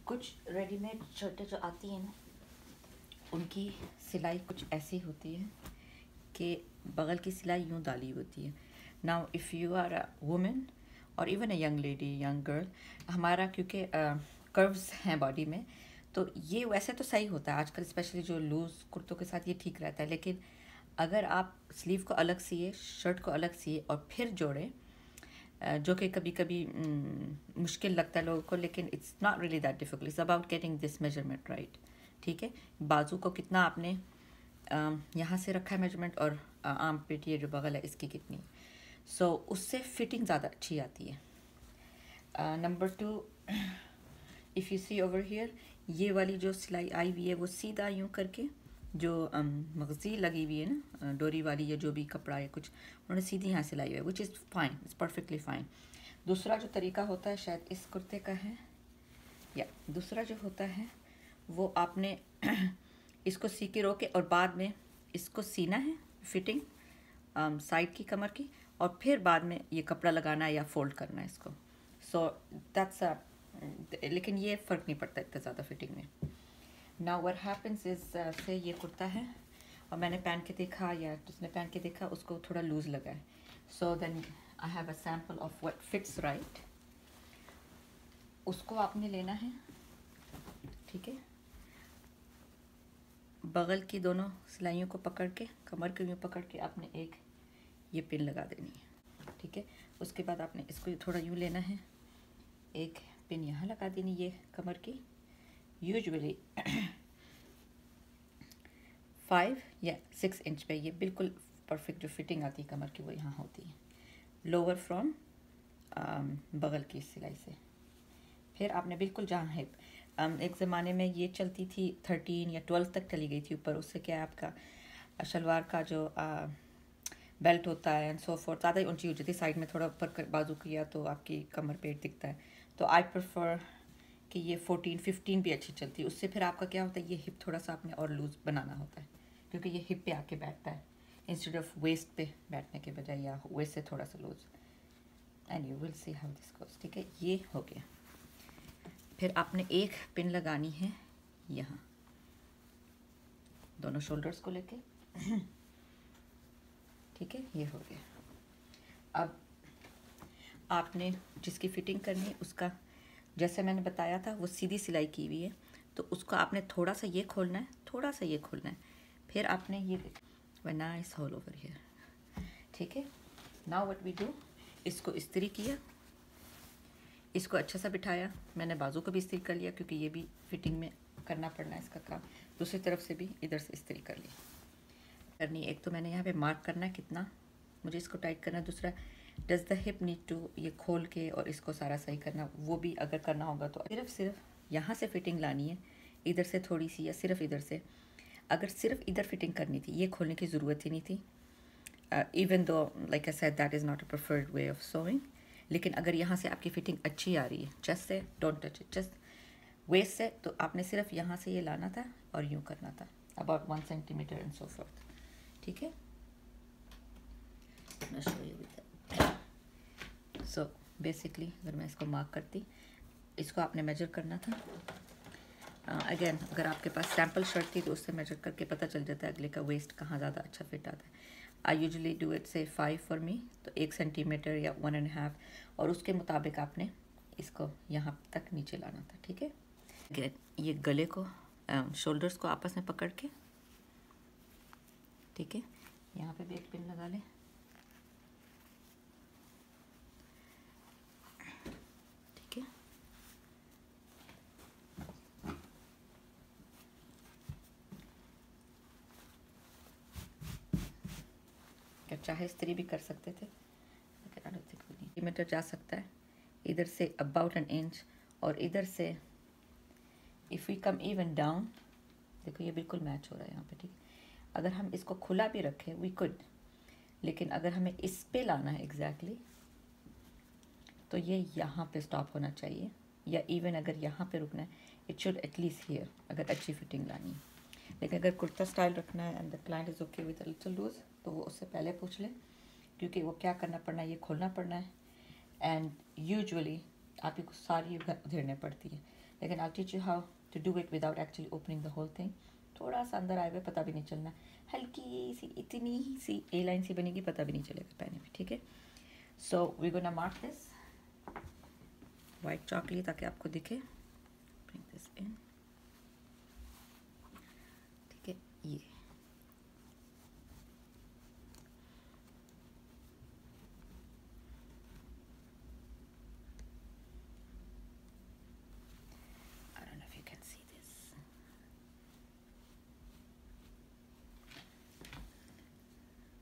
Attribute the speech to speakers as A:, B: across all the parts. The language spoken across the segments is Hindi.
A: कुछ रेडीमेड शर्टें जो आती हैं ना, उनकी सिलाई कुछ ऐसी होती है कि बगल की सिलाई यूँ डाली होती है. Now if you are a women और even a young lady, young girl, हमारा क्योंकि कर्व्स हैं बॉडी में, तो ये वैसे तो सही होता है आजकल, स्पेशली जो लूज़ कुर्तों के साथ ये ठीक रहता है. लेकिन अगर आप स्लीव को अलग सिए, शर्ट को अलग सिए और फिर जोड़ें, जो कि कभी कभी मुश्किल लगता है लोगों को, लेकिन it's not really that difficult. It's about getting this measurement right. ठीक है, बाजू को कितना आपने यहाँ से रखा है मेजरमेंट, और आर्म पिट ये जो बगल है इसकी कितनी. सो उससे फिटिंग ज़्यादा अच्छी आती है. Number 2, if you see over here, ये वाली जो सिलाई आई हुई है वो सीधा यूँ करके, जो मगज़ी लगी हुई है ना डोरी वाली, या जो भी कपड़ा है कुछ, उन्होंने सीधी यहाँ सिलाई हुई है, which is fine, it's perfectly fine. दूसरा जो तरीका होता है शायद इस कुर्ते का है, या दूसरा जो होता है वो आपने इसको सी के रोके और बाद में इसको सीना है फिटिंग साइड की कमर की, और फिर बाद में ये कपड़ा लगाना है या फोल्ड करना है इसको. सो दैट्स लेकिन ये फ़र्क नहीं पड़ता इतना ज़्यादा फिटिंग में. नाउ व्हाट हैपेंस इज, से ये कुर्ता है और मैंने पहन के देखा, या जिसने पहन के देखा उसको थोड़ा लूज़ लगा है. So then I have a sample of what fits right. उसको आपने लेना है, ठीक है, बगल की दोनों सिलाइयों को पकड़ के, कमर के यूँ पकड़ के आपने एक ये पिन लगा देनी है. ठीक है, उसके बाद आपने इसको थोड़ा यूँ लेना है, एक पिन यहाँ लगा देनी ये कमर की. यूजुअली 5 या 6 इंच पे ये बिल्कुल परफेक्ट जो फिटिंग आती है कमर की वो यहाँ होती है, लोअर फ्रॉम बगल की सिलाई से. फिर आपने बिल्कुल जहाँ हिप, एक ज़माने में ये चलती थी 13 या 12 तक चली गई थी ऊपर. उससे क्या है, आपका शलवार का जो बेल्ट होता है एंड सो फोर्थ ज़्यादा ही ऊंची हो जाती है. साइड में थोड़ा ऊपर बाजू किया तो आपकी कमर पेट दिखता है. तो आई प्रेफर कि ये 14-15 भी अच्छी चलती है. उससे फिर आपका क्या होता है, ये हिप थोड़ा सा आपने और लूज़ बनाना होता है, क्योंकि ये हिप पे आके बैठता है इंस्टेड ऑफ वेस्ट पे बैठने के बजाय, या वेस्ट से थोड़ा सा loose. And you will see how this goes. ठीक है, ये हो गया. फिर आपने एक पिन लगानी है यहाँ दोनों शोल्डर्स को लेके. ठीक है, ये हो गया. अब आपने जिसकी फिटिंग करनी है उसका, जैसे मैंने बताया था वो सीधी सिलाई की हुई है, तो उसको आपने थोड़ा सा ये खोलना है, थोड़ा सा ये खोलना है. फिर आपने ये देखा नाइस होल ओवर हियर. ठीक है, नाउ व्हाट वी डू, इसको इस्त्री किया, इसको अच्छा सा बिठाया. मैंने बाजू को भी इस्त्री कर लिया क्योंकि ये भी फिटिंग में करना पड़ना है इसका काम. दूसरी तरफ से भी इधर से इस्त्री कर ली करनी. एक तो मैंने यहाँ पे मार्क करना है कितना मुझे इसको टाइट करना है. दूसरा, does the hip need to, ये खोल के और इसको सारा सही करना, वो भी अगर करना होगा तो सिर्फ यहाँ से फिटिंग लानी है, इधर से थोड़ी सी या सिर्फ इधर से. अगर सिर्फ इधर फिटिंग करनी थी, ये खोलने की ज़रूरत ही नहीं थी. Even though like I said that is not a preferred way of sewing. लेकिन अगर यहाँ से आपकी फिटिंग अच्छी आ रही है, चेस्ट से don't touch it, just waist से, तो आपने सिर्फ यहाँ से ये लाना था और यूँ करना था, about 1 centimetre and so fourth. ठीक है, सो बेसिकली अगर मैं इसको मार्क करती, इसको आपने मेजर करना था. अगेन अगर आपके पास सैम्पल शर्ट थी तो उससे मेजर करके पता चल जाता है अगले का वेस्ट कहाँ ज़्यादा अच्छा फिट आता है. आई यूजुअली डू इट से 5 फॉर मी, तो 1 सेंटीमीटर या 1.5, और उसके मुताबिक आपने इसको यहाँ तक नीचे लाना था. ठीक है, अगेन ये गले को शोल्डर्स को आपस में पकड़ के, ठीक है, यहाँ पे भी एक पिन लगा लें. ठीक है, क्या चाहे इस्त्री भी कर सकते थे, मीटर जा सकता है. इधर से अबाउट एन इंच, और इधर से if we come even down, देखो ये बिल्कुल मैच हो रहा है यहाँ पे. ठीक, अगर हम इसको खुला भी रखें वी कुड, लेकिन अगर हमें इस पे लाना है एग्जैक्टली तो ये यहाँ पे स्टॉप होना चाहिए, या इवन अगर यहाँ पे रुकना है इट शुड एटलीस्ट हियर, अगर अच्छी फिटिंग लानी है. लेकिन अगर कुर्ता स्टाइल रखना है and the client is okay with a little loose, तो वो उससे पहले पूछ लें, क्योंकि वो क्या करना पड़ना है, ये खोलना पड़ना है. एंड यूजुअली आप ही को सारी उधेड़ने पड़ती है। लेकिन I teach you how to do it without actually opening the whole thing. थोड़ा सा अंदर आए हुए पता भी नहीं चलना, हल्की सी इतनी ही सी ए लाइन सी बनेगी, पता भी नहीं चलेगा पहने में, ठीक है। So we gonna mark this white chalk लिए ताकि आपको दिखे। ब्रिंग दिस इन, ठीक है। ये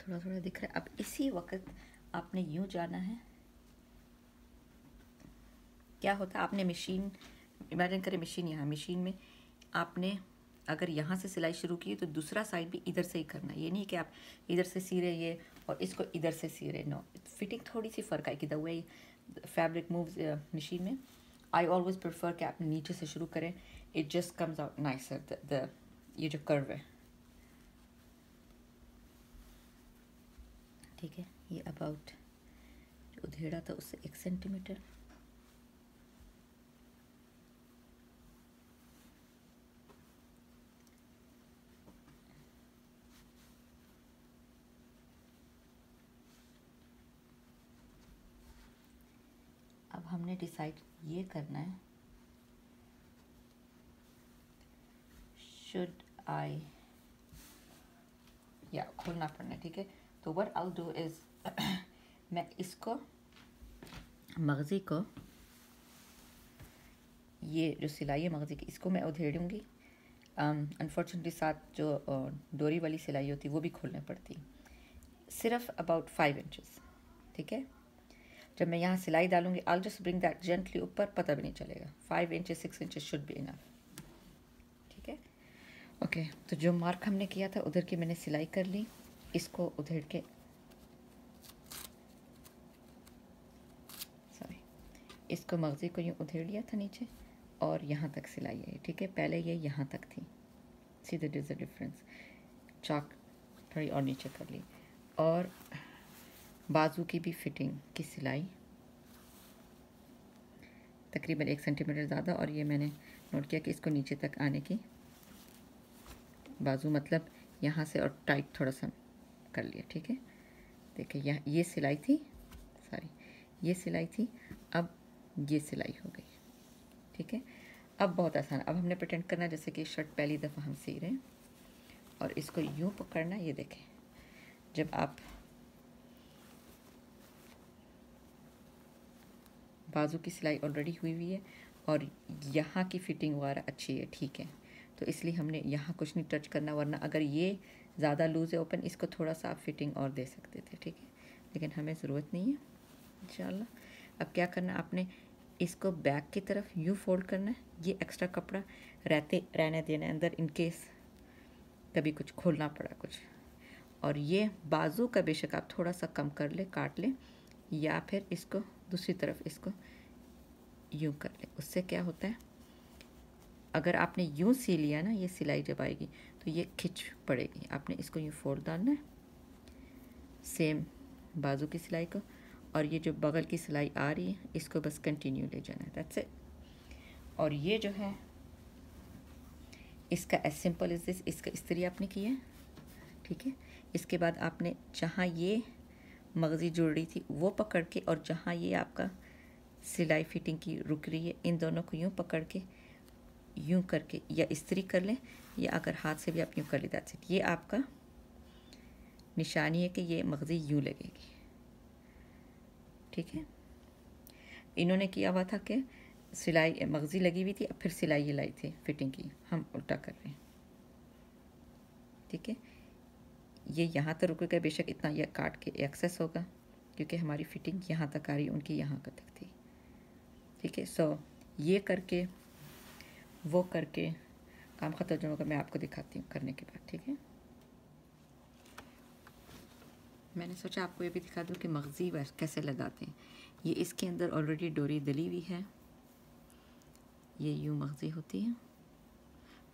A: थोड़ा थोड़ा दिख रहा है। अब इसी वक्त आपने यूं जाना है। क्या होता है, आपने मशीन, इमेजिन करें मशीन यहाँ, मशीन में आपने अगर यहाँ से सिलाई शुरू की तो दूसरा साइड भी इधर से ही करना है। ये नहीं कि आप इधर से सी रहे ये और इसको इधर से सी रहे, नो। फिटिंग थोड़ी सी फ़र्क आएगी the way fabric moves machine में। आई ऑलवेज प्रेफर कि आप नीचे से शुरू करें, it just comes out nicer. The ये जो कर्व है, ठीक है, ये अबाउट जो उधेड़ा था उससे 1 सेंटीमीटर। अब हमने डिसाइड ये करना है, शुड आई, या खोलना पड़ना है, ठीक है। तो व्हाट आई डू इज मैं इसको मगज़ी को, ये जो सिलाई है मगज़ी की, इसको मैं उधेड़ूंगी। अनफॉर्चुनेटली साथ जो डोरी वाली सिलाई होती है वो भी खोलने पड़ती, सिर्फ अबाउट 5 इंचेस, ठीक है। जब मैं यहाँ सिलाई डालूंगी I just bring that gently ऊपर, पता भी नहीं चलेगा। 5 inches 6 inches should be enough, ठीक है। ओके, तो जो मार्क हमने किया था उधर की मैंने सिलाई कर ली, इसको उधेड़ के, सॉरी, इसको मगज़ी को यूँ उधेड़ लिया था नीचे और यहाँ तक सिलाई है, ठीक है। पहले ये यहाँ तक थी, see that is the difference. Chalk थोड़ी और नीचे कर ली, और बाजू की भी फिटिंग की सिलाई तकरीबन 1 सेंटीमीटर ज़्यादा, और ये मैंने नोट किया कि इसको नीचे तक आने की, बाजू मतलब यहाँ से और टाइट थोड़ा सा कर लिया, ठीक है। देखिए यहाँ ये सिलाई थी, सॉरी ये सिलाई थी, अब ये सिलाई हो गई, ठीक है। अब बहुत आसान, अब हमने प्रिटेंड करना जैसे कि शर्ट पहली दफ़ा हम सी रहे हैं, और इसको यूँ पकड़ना। ये देखें, जब आप बाजू की सिलाई ऑलरेडी हुई हुई है और यहाँ की फिटिंग वगैरह अच्छी है, ठीक है, तो इसलिए हमने यहाँ कुछ नहीं टच करना, वरना अगर ये ज़्यादा लूज़ है ओपन, इसको थोड़ा सा आप फिटिंग और दे सकते थे, ठीक है, लेकिन हमें ज़रूरत नहीं है इंशाल्लाह। अब क्या करना, आपने इसको बैक की तरफ यूँ फोल्ड करना है, ये एक्स्ट्रा कपड़ा रहने देना है अंदर, इन केस कभी कुछ खोलना पड़ा कुछ। और ये बाजू का बेशक आप थोड़ा सा कम कर ले, काट लें, या फिर इसको दूसरी तरफ इसको यूँ कर ले। उससे क्या होता है, अगर आपने यूँ सी लिया ना, ये सिलाई जब आएगी तो ये खिंच पड़ेगी। आपने इसको यूँ फोल्ड डालना है, सेम बाजू की सिलाई को, और ये जो बगल की सिलाई आ रही है इसको बस कंटिन्यू ले जाना है, दैट्स इट। और ये जो है इसका एज सिंपल इज दिस, इसका इस्त्री आपने किया है, ठीक है। इसके बाद आपने जहाँ ये मगज़ी जुड़ रही थी वो पकड़ के, और जहाँ ये आपका सिलाई फिटिंग की रुक रही है, इन दोनों को यूँ पकड़ के यूँ करके या इस्त्री कर लें, या अगर हाथ से भी आप यूँ कर लें, दैट्स इट। ये आपका निशानी है कि ये मगज़ी यूँ लगेगी, ठीक है। इन्होंने किया हुआ था कि सिलाई मगज़ी लगी हुई थी, अब फिर सिलाई ये लाई थी फिटिंग की, हम उल्टा कर रहे हैं, ठीक है। ये यहाँ तक रुक गया, बेशक इतना यह काट के एक्सेस होगा क्योंकि हमारी फिटिंग यहाँ तक आ रही, उनकी यहाँ तक थी, ठीक है। सो ये करके वो करके काम ख़त्म होगा, मैं आपको दिखाती हूँ करने के बाद, ठीक है। मैंने सोचा आपको ये भी दिखा दूँ कि मगज़ी कैसे लगाते हैं। ये इसके अंदर ऑलरेडी डोरी डली हुई है, ये यूँ मगज़ी होती है।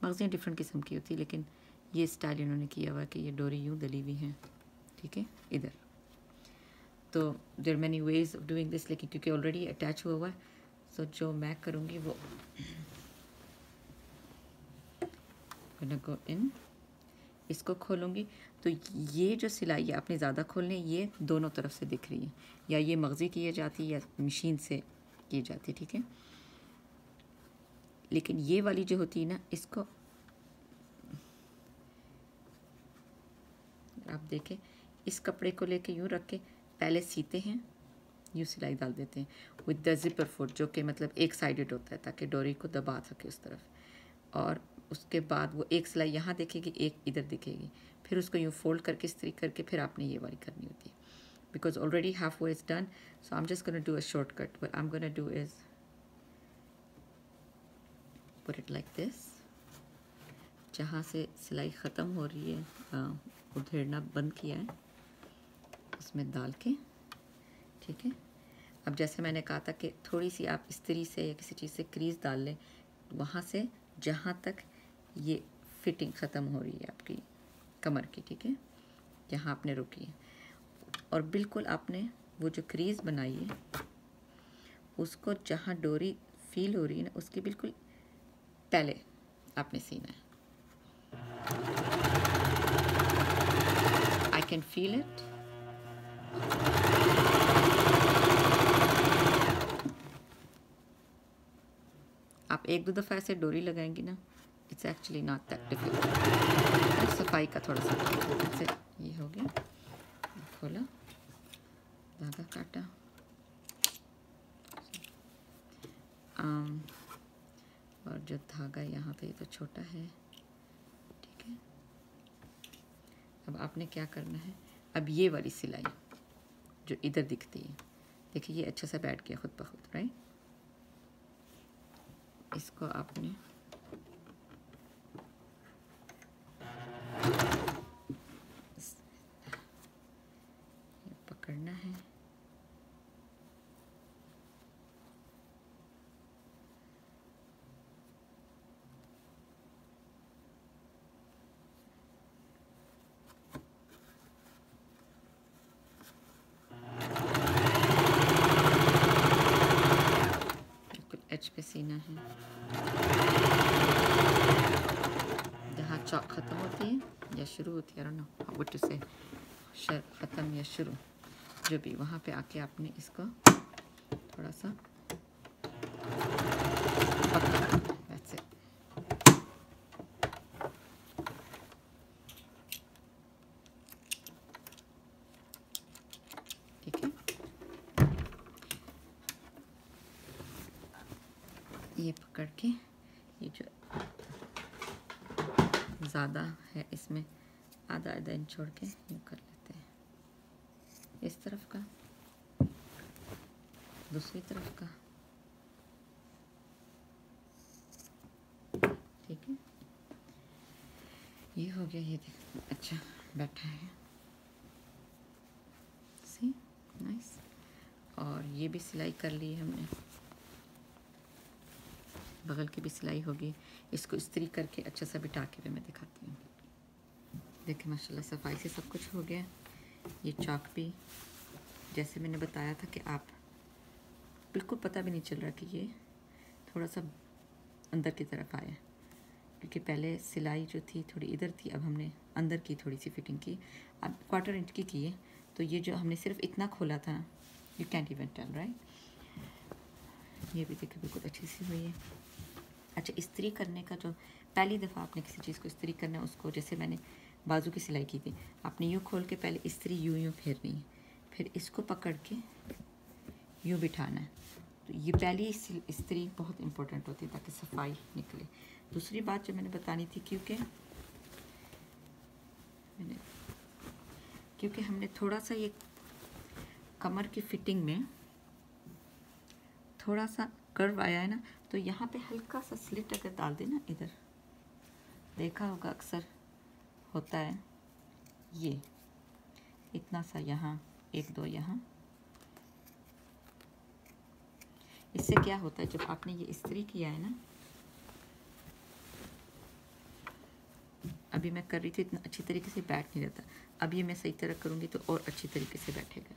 A: मगज़ियाँ डिफरेंट किस्म की होती है, लेकिन ये स्टाइल इन्होंने किया हुआ है कि ये डोरी यूँ डली हुई है, ठीक है, इधर। तो there many ways of doing this, लेकिन क्योंकि ऑलरेडी अटैच हुआ हुआ है सो जो मैं करूँगी वो gonna go in, इसको खोलूँगी तो ये जो सिलाई है आपने ज़्यादा खोलनी है, ये दोनों तरफ से दिख रही है, या ये मगज़ी की जाती है या मशीन से की जाती है, ठीक है। लेकिन ये वाली जो होती है ना, इसको आप देखें, इस कपड़े को लेके यूँ रख के पहले सीते हैं, यूँ सिलाई डाल देते हैं विद द जिपर फुट, जो कि मतलब एक साइडेड होता है ताकि डोरी को दबा सके उस तरफ, और उसके बाद वो एक सिलाई यहाँ दिखेगी, एक इधर दिखेगी, फिर उसको यूँ फोल्ड करके इस तरीके करके फिर आपने ये वाली करनी होती है। Because already half way is done, so I am just gonna do a shortcut, what I am gonna do is put it like this, जहाँ से सिलाई ख़त्म हो रही है, उधेड़ना बंद किया है, उसमें डाल के, ठीक है। अब जैसे मैंने कहा था कि थोड़ी सी आप इस्त्री से या किसी चीज़ से क्रीज डाल लें, वहाँ से जहाँ तक ये फिटिंग ख़त्म हो रही है आपकी कमर की, ठीक है, जहाँ आपने रुकी है, और बिल्कुल आपने वो जो क्रीज बनाई है उसको जहाँ डोरी फील हो रही है ना, उसके बिल्कुल पहले आपने सीना है। आई कैन फील इट, आप एक दो दफ़ा ऐसे डोरी लगाएंगी ना, it's actually not that difficult. सफाई का थोड़ा सा ऐसे, ये हो गया, खोला, धागा काटा, और जो धागा यहाँ पे तो छोटा है, ठीक है। अब आपने क्या करना है, अब ये वाली सिलाई जो इधर दिखती है, देखिए ये अच्छा सा बैठ गया खुद ब खुद, राइट। इसको आपने पकड़ना है, एच पे सीना है, जहाँ चौक ख़त्म होती है या शुरू होती है, नो व्हाट टू से, ख़त्म या शुरू, जो भी, वहाँ पे आके आपने इसको थोड़ा सा पकड़ना, that's it। ठीक है, ये पकड़ के, ये जो ज़्यादा है इसमें आधा आधा इंच छोड़ के यूँ कर लेते हैं, इस तरफ का, दूसरी तरफ का, ठीक है। ये हो गया, ये देख अच्छा बैठा है, सी नाइस। और ये भी सिलाई कर ली हमने, बगल की भी सिलाई होगी, इसको इस्त्री करके अच्छा सा बिठा के भी मैं दिखाती हूँ। देखिए माशाल्लाह सफाई से सब कुछ हो गया। ये चौक भी जैसे मैंने बताया था कि आप बिल्कुल पता भी नहीं चल रहा कि ये थोड़ा सा अंदर की तरफ आया, क्योंकि पहले सिलाई जो थी थोड़ी इधर थी, अब हमने अंदर की थोड़ी सी फिटिंग की, अब 1/4 इंच की है, तो ये जो हमने सिर्फ इतना खोला था, you can't even tell, right. ये भी देखिए बिल्कुल अच्छी सी हुई है। अच्छा, इस्त्री करने का जो पहली दफ़ा आपने किसी चीज़ को इस्त्री करना है, उसको जैसे मैंने बाजू की सिलाई की थी, आपने यूँ खोल के पहले इस्त्री यूँ फेरनी है, फिर इसको पकड़ के यूँ बिठाना है। तो ये पहली इस्त्री बहुत इम्पोर्टेंट होती है ताकि सफाई निकले। दूसरी बात जो मैंने बतानी थी, क्योंकि हमने थोड़ा सा ये कमर की फिटिंग में थोड़ा सा कर्व आया है ना, तो यहाँ पे हल्का सा स्लिट अगर डाल देना, इधर देखा होगा अक्सर होता है, ये इतना सा यहाँ, 1-2 यहाँ, इससे क्या होता है, जब आपने ये इस्त्री किया है ना, अभी मैं कर रही थी इतना अच्छी तरीके से बैठ नहीं रहता, अब ये मैं सही तरह करूँगी तो और अच्छी तरीके से बैठेगा।